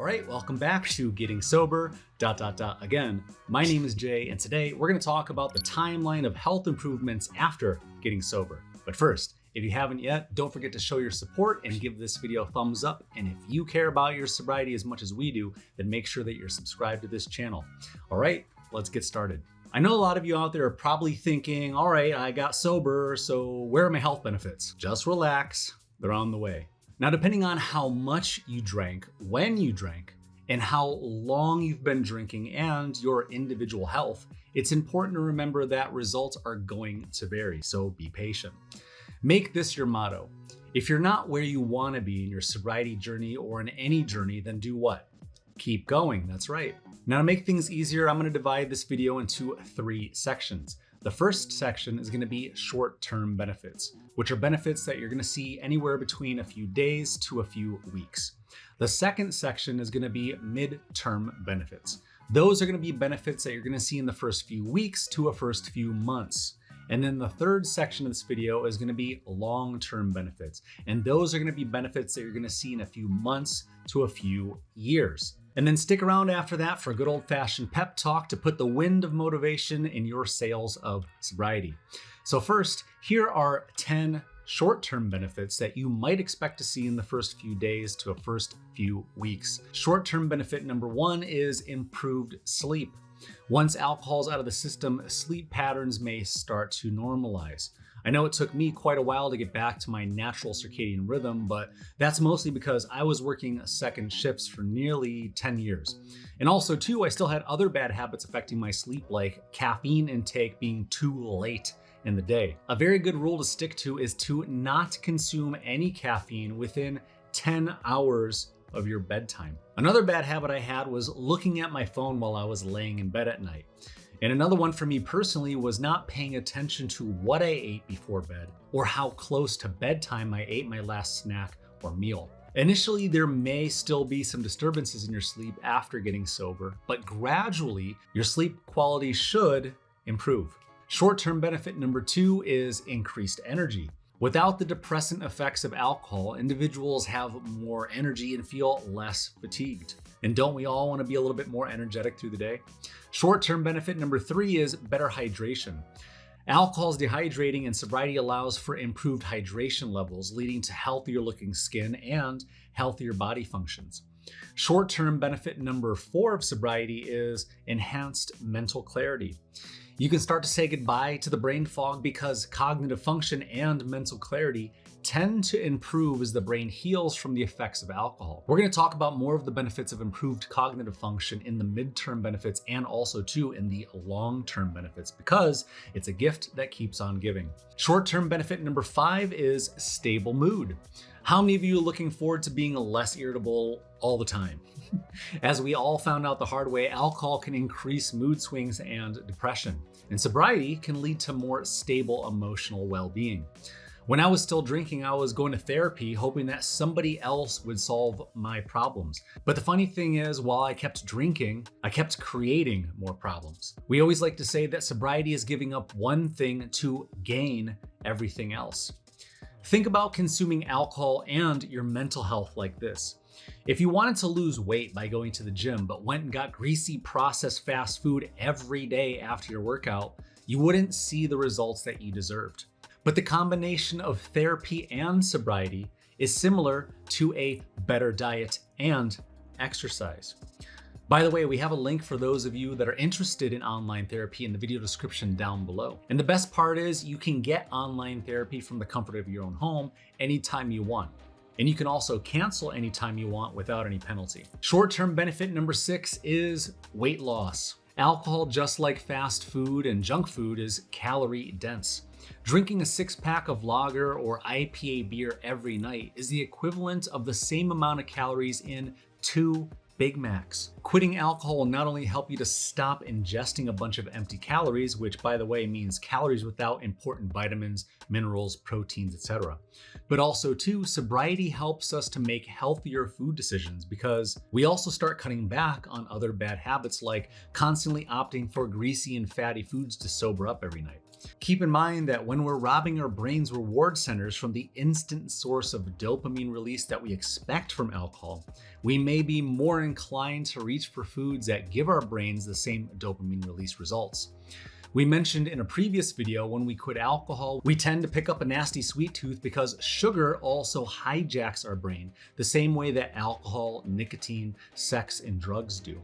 All right, welcome back to Getting Sober, Again, my name is Jay, and today we're gonna talk about the timeline of health improvements after getting sober. But first, if you haven't yet, don't forget to show your support and give this video a thumbs up. And if you care about your sobriety as much as we do, then make sure that you're subscribed to this channel. All right, let's get started. I know a lot of you out there are probably thinking, all right, I got sober, so where are my health benefits? Just relax, they're on the way. Now, depending on how much you drank, when you drank, and how long you've been drinking and your individual health, it's important to remember that results are going to vary, so be patient. Make this your motto. If you're not where you want to be in your sobriety journey or in any journey, then do what? Keep going, that's right. Now, to make things easier, I'm going to divide this video into 3 sections. The first section is going to be short-term benefits, which are benefits that you're going to see anywhere between a few days to a few weeks. The second section is going to be mid-term benefits. Those are going to be benefits that you're going to see in the first few weeks to a first few months. And then the third section of this video is going to be long-term benefits. And those are going to be benefits that you're going to see in a few months to a few years. And then stick around after that for a good old-fashioned pep talk to put the wind of motivation in your sails of sobriety. So first, here are 10 short-term benefits that you might expect to see in the first few days to a first few weeks. Short-term benefit number 1 is improved sleep. Once alcohol's out of the system, sleep patterns may start to normalize. I know it took me quite a while to get back to my natural circadian rhythm, but that's mostly because I was working second shifts for nearly 10 years. And also too, I still had other bad habits affecting my sleep, like caffeine intake being too late in the day. A very good rule to stick to is to not consume any caffeine within 10 hours of your bedtime. Another bad habit I had was looking at my phone while I was laying in bed at night. And another one for me personally was not paying attention to what I ate before bed or how close to bedtime I ate my last snack or meal. Initially, there may still be some disturbances in your sleep after getting sober, but gradually your sleep quality should improve. Short-term benefit number 2 is increased energy. Without the depressant effects of alcohol, individuals have more energy and feel less fatigued. And don't we all want to be a little bit more energetic through the day? Short-term benefit number 3 is better hydration. Alcohol is dehydrating, and sobriety allows for improved hydration levels, leading to healthier looking skin and healthier body functions. Short-term benefit number 4 of sobriety is enhanced mental clarity. You can start to say goodbye to the brain fog because cognitive function and mental clarity tend to improve as the brain heals from the effects of alcohol. We're going to talk about more of the benefits of improved cognitive function in the midterm benefits and also too in the long-term benefits because it's a gift that keeps on giving. Short-term benefit number 5 is stable mood. How many of you are looking forward to being less irritable all the time? As we all found out the hard way, alcohol can increase mood swings and depression, and sobriety can lead to more stable emotional well-being. When I was still drinking, I was going to therapy hoping that somebody else would solve my problems. But the funny thing is, while I kept drinking, I kept creating more problems. We always like to say that sobriety is giving up one thing to gain everything else. Think about consuming alcohol and your mental health like this. If you wanted to lose weight by going to the gym, but went and got greasy processed fast food every day after your workout, you wouldn't see the results that you deserved. But the combination of therapy and sobriety is similar to a better diet and exercise. By the way, we have a link for those of you that are interested in online therapy in the video description down below. And the best part is you can get online therapy from the comfort of your own home anytime you want. And you can also cancel anytime you want without any penalty. Short-term benefit number 6 is weight loss. Alcohol, just like fast food and junk food, is calorie-dense. Drinking a 6-pack of lager or IPA beer every night is the equivalent of the same amount of calories in 2 Big Macs. Quitting alcohol will not only help you to stop ingesting a bunch of empty calories, which by the way means calories without important vitamins, minerals, proteins, etc. But also too, sobriety helps us to make healthier food decisions because we also start cutting back on other bad habits like constantly opting for greasy and fatty foods to sober up every night. Keep in mind that when we're robbing our brain's reward centers from the instant source of dopamine release that we expect from alcohol, we may be more inclined to reach for foods that give our brains the same dopamine release results. We mentioned in a previous video, when we quit alcohol, we tend to pick up a nasty sweet tooth because sugar also hijacks our brain the same way that alcohol, nicotine, sex, and drugs do.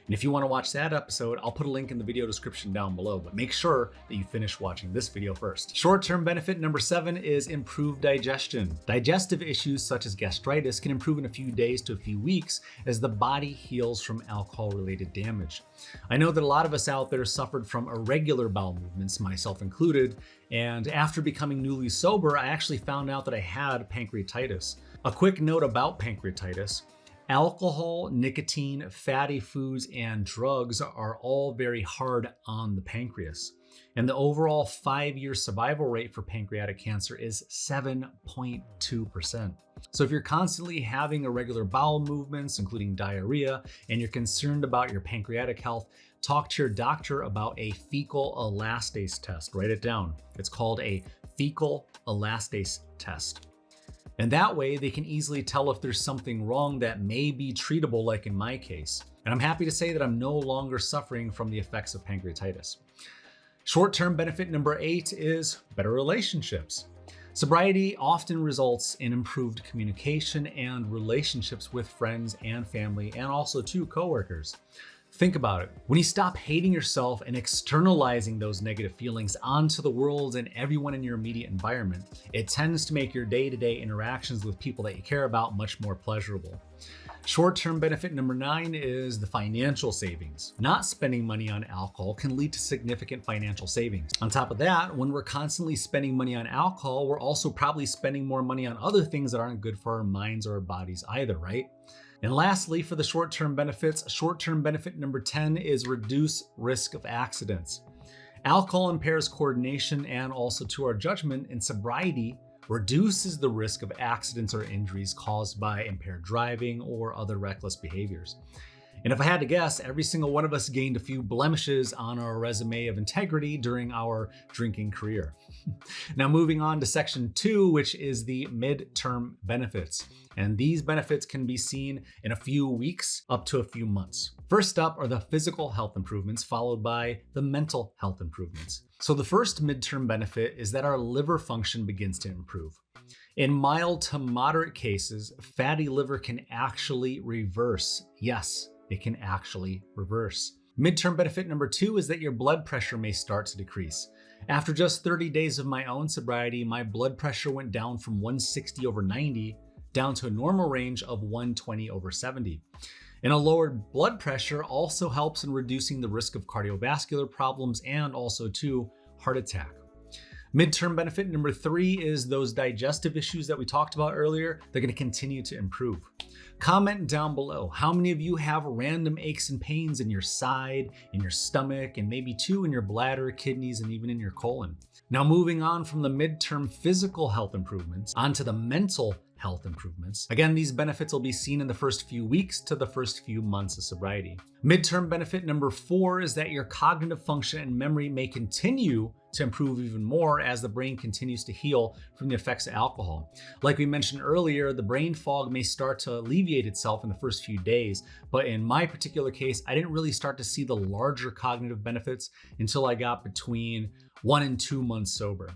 And if you want to watch that episode, I'll put a link in the video description down below, but make sure that you finish watching this video first. Short-term benefit number 7 is improved digestion. Digestive issues such as gastritis can improve in a few days to a few weeks as the body heals from alcohol-related damage. I know that a lot of us out there suffered from irregular bowel movements, myself included, and after becoming newly sober, I actually found out that I had pancreatitis. A quick note about pancreatitis: alcohol, nicotine, fatty foods, and drugs are all very hard on the pancreas. And the overall 5-year survival rate for pancreatic cancer is 7.2%. So if you're constantly having irregular bowel movements, including diarrhea, and you're concerned about your pancreatic health, talk to your doctor about a fecal elastase test. Write it down. It's called a fecal elastase test. And that way they can easily tell if there's something wrong that may be treatable, like in my case. And I'm happy to say that I'm no longer suffering from the effects of pancreatitis. Short-term benefit number 8 is better relationships. Sobriety often results in improved communication and relationships with friends and family, and also to coworkers. Think about it. When you stop hating yourself and externalizing those negative feelings onto the world and everyone in your immediate environment, it tends to make your day-to-day interactions with people that you care about much more pleasurable. Short-term benefit number 9 is the financial savings. Not spending money on alcohol can lead to significant financial savings. On top of that, when we're constantly spending money on alcohol, we're also probably spending more money on other things that aren't good for our minds or our bodies either, right? And lastly, for the short-term benefits, short-term benefit number 10 is reduce risk of accidents. Alcohol impairs coordination and also to our judgment, and sobriety reduces the risk of accidents or injuries caused by impaired driving or other reckless behaviors. And if I had to guess, every single one of us gained a few blemishes on our resume of integrity during our drinking career. Now moving on to section 2, which is the midterm benefits. And these benefits can be seen in a few weeks up to a few months. First up are the physical health improvements, followed by the mental health improvements. So the first midterm benefit is that our liver function begins to improve. In mild to moderate cases, fatty liver can actually reverse. Yes, it can actually reverse. Midterm benefit number 2 is that your blood pressure may start to decrease. After just 30 days of my own sobriety, my blood pressure went down from 160/90 down to a normal range of 120/70. And a lowered blood pressure also helps in reducing the risk of cardiovascular problems and also to heart attack. Midterm benefit number 3 is those digestive issues that we talked about earlier. They're going to continue to improve. Comment down below, how many of you have random aches and pains in your side, in your stomach, and maybe too in your bladder, kidneys, and even in your colon? Now moving on from the midterm physical health improvements onto the mental health improvements. Again, these benefits will be seen in the first few weeks to the first few months of sobriety. Midterm benefit number 4 is that your cognitive function and memory may continue to improve even more as the brain continues to heal from the effects of alcohol. Like we mentioned earlier, the brain fog may start to alleviate itself in the first few days, but in my particular case, I didn't really start to see the larger cognitive benefits until I got between 1 and 2 months sober.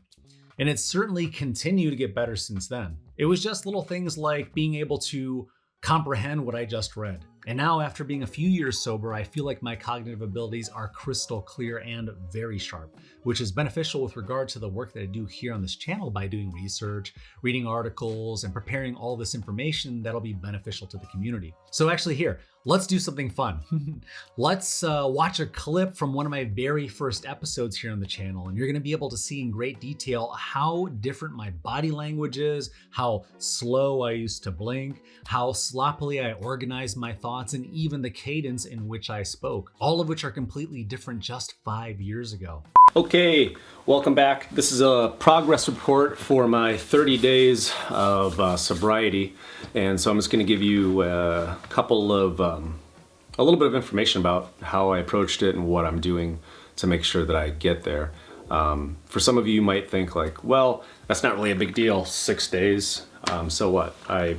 And it's certainly continued to get better since then. It was just little things like being able to comprehend what I just read. And now after being a few years sober, I feel like my cognitive abilities are crystal clear and very sharp, which is beneficial with regard to the work that I do here on this channel by doing research, reading articles, and preparing all this information that'll be beneficial to the community. So actually here, let's do something fun. Let's watch a clip from one of my very first episodes here on the channel, and you're gonna be able to see in great detail how different my body language is, how slow I used to blink, how sloppily I organized my thoughts, and even the cadence in which I spoke, all of which are completely different just 5 years ago. Okay, welcome back. This is a progress report for my 30 days of sobriety. And so I'm just gonna give you a little bit of information about how I approached it and what I'm doing to make sure that I get there. For some of you might think like, well, that's not really a big deal, 6 days. So what? I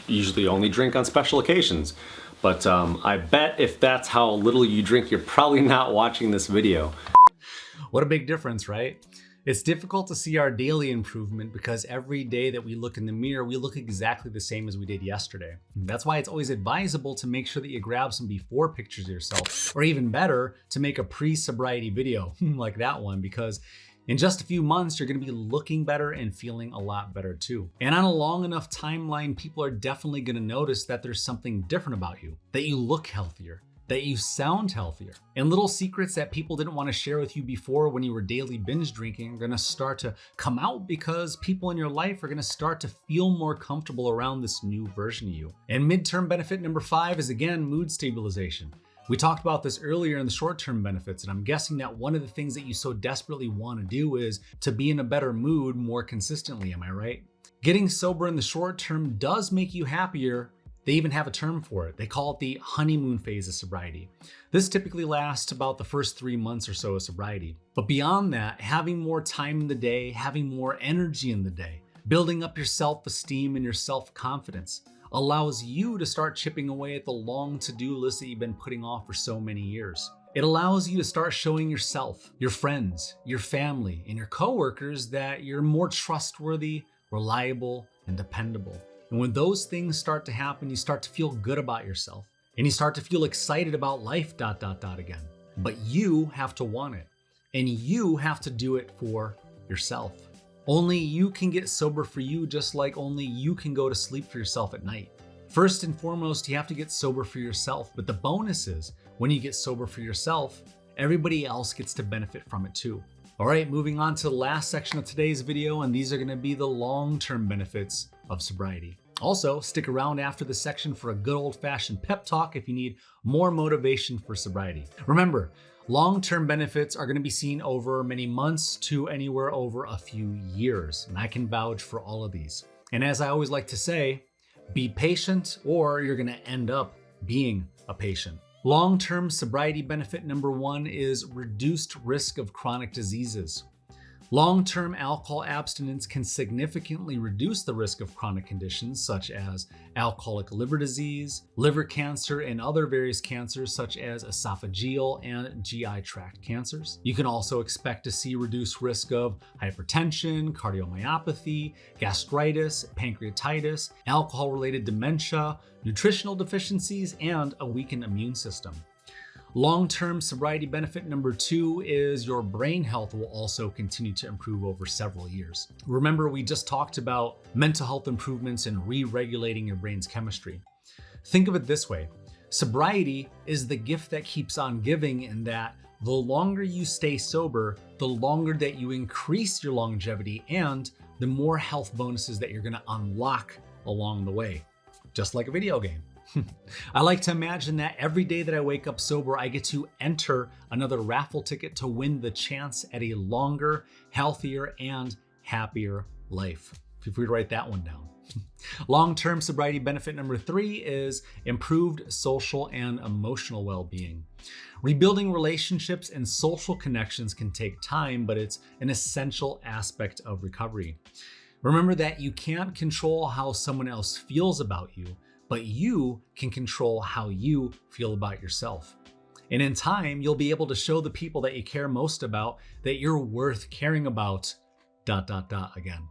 usually only drink on special occasions. But I bet if that's how little you drink, you're probably not watching this video. What a big difference, right? It's difficult to see our daily improvement because every day that we look in the mirror, we look exactly the same as we did yesterday. That's why it's always advisable to make sure that you grab some before pictures of yourself, or even better, to make a pre-sobriety video like that one, because in just a few months, you're gonna be looking better and feeling a lot better too. And on a long enough timeline, people are definitely gonna notice that there's something different about you, that you look healthier, that you sound healthier. And little secrets that people didn't want to share with you before when you were daily binge drinking are gonna start to come out because people in your life are gonna start to feel more comfortable around this new version of you. And midterm benefit number 5 is again, mood stabilization. We talked about this earlier in the short-term benefits, and I'm guessing that one of the things that you so desperately want to do is to be in a better mood more consistently, am I right? Getting sober in the short term does make you happier. They even have a term for it. They call it the honeymoon phase of sobriety. This typically lasts about the first 3 months or so of sobriety. But beyond that, having more time in the day, having more energy in the day, building up your self-esteem and your self-confidence allows you to start chipping away at the long to-do list that you've been putting off for so many years. It allows you to start showing yourself, your friends, your family, and your coworkers that you're more trustworthy, reliable, and dependable. And when those things start to happen, you start to feel good about yourself and you start to feel excited about life, again. But you have to want it, and you have to do it for yourself. Only you can get sober for you, just like only you can go to sleep for yourself at night. First and foremost, you have to get sober for yourself. But the bonus is when you get sober for yourself, everybody else gets to benefit from it too. All right, moving on to the last section of today's video, and these are gonna be the long-term benefits of sobriety. Also, stick around after this section for a good old-fashioned pep talk if you need more motivation for sobriety. Remember, long-term benefits are gonna be seen over many months to anywhere over a few years, and I can vouch for all of these. And as I always like to say, be patient or you're gonna end up being a patient. Long-term sobriety benefit number 1 is reduced risk of chronic diseases. Long-term alcohol abstinence can significantly reduce the risk of chronic conditions such as alcoholic liver disease, liver cancer, and other various cancers such as esophageal and GI tract cancers. You can also expect to see reduced risk of hypertension, cardiomyopathy, gastritis, pancreatitis, alcohol-related dementia, nutritional deficiencies, and a weakened immune system. Long-term sobriety benefit number 2 is your brain health will also continue to improve over several years. Remember, we just talked about mental health improvements and re-regulating your brain's chemistry. Think of it this way. Sobriety is the gift that keeps on giving, in that the longer you stay sober, the longer that you increase your longevity and the more health bonuses that you're gonna unlock along the way, just like a video game. I like to imagine that every day that I wake up sober, I get to enter another raffle ticket to win the chance at a longer, healthier, and happier life. Feel free to write that one down. Long-term sobriety benefit number 3 is improved social and emotional well-being. Rebuilding relationships and social connections can take time, but it's an essential aspect of recovery. Remember that you can't control how someone else feels about you, but you can control how you feel about yourself. And in time, you'll be able to show the people that you care most about that you're worth caring about, again.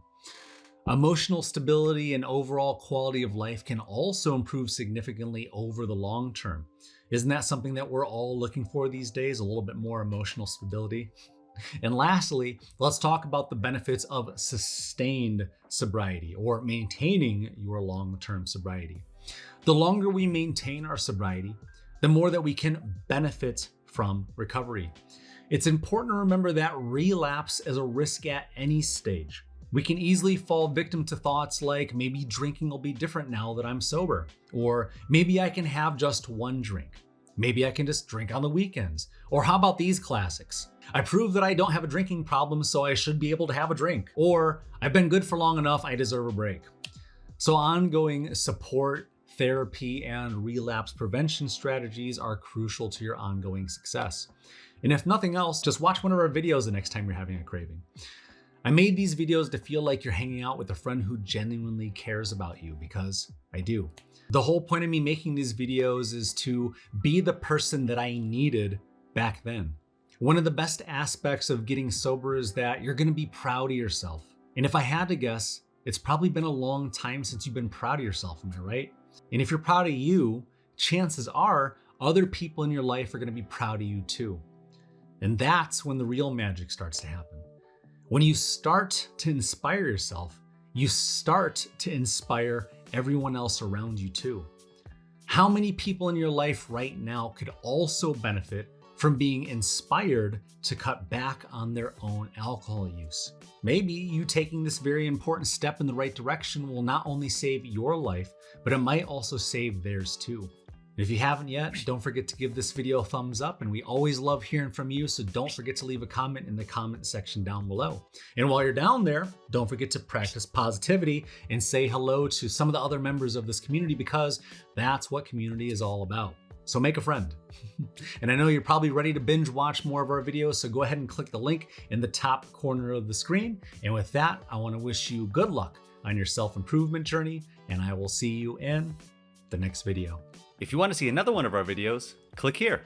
Emotional stability and overall quality of life can also improve significantly over the long term. Isn't that something that we're all looking for these days? A little bit more emotional stability? And lastly, let's talk about the benefits of sustained sobriety, or maintaining your long-term sobriety. The longer we maintain our sobriety, the more that we can benefit from recovery. It's important to remember that relapse is a risk at any stage. We can easily fall victim to thoughts like, maybe drinking will be different now that I'm sober, or maybe I can have just one drink. Maybe I can just drink on the weekends. Or how about these classics? I proved that I don't have a drinking problem, so I should be able to have a drink. Or I've been good for long enough, I deserve a break. So ongoing support, therapy and relapse prevention strategies are crucial to your ongoing success. And if nothing else, just watch one of our videos the next time you're having a craving. I made these videos to feel like you're hanging out with a friend who genuinely cares about you, because I do. The whole point of me making these videos is to be the person that I needed back then. One of the best aspects of getting sober is that you're gonna be proud of yourself. And if I had to guess, it's probably been a long time since you've been proud of yourself, am I right? And if you're proud of you, chances are other people in your life are gonna be proud of you too. And that's when the real magic starts to happen. When you start to inspire yourself, you start to inspire everyone else around you too. How many people in your life right now could also benefit from being inspired to cut back on their own alcohol use? Maybe you taking this very important step in the right direction will not only save your life, but it might also save theirs too. If you haven't yet, don't forget to give this video a thumbs up, and we always love hearing from you, so don't forget to leave a comment in the comment section down below. And while you're down there, don't forget to practice positivity and say hello to some of the other members of this community, because that's what community is all about. So make a friend. And I know you're probably ready to binge watch more of our videos, so go ahead and click the link in the top corner of the screen. And with that, I want to wish you good luck on your self-improvement journey, and I will see you in the next video. If you want to see another one of our videos, click here.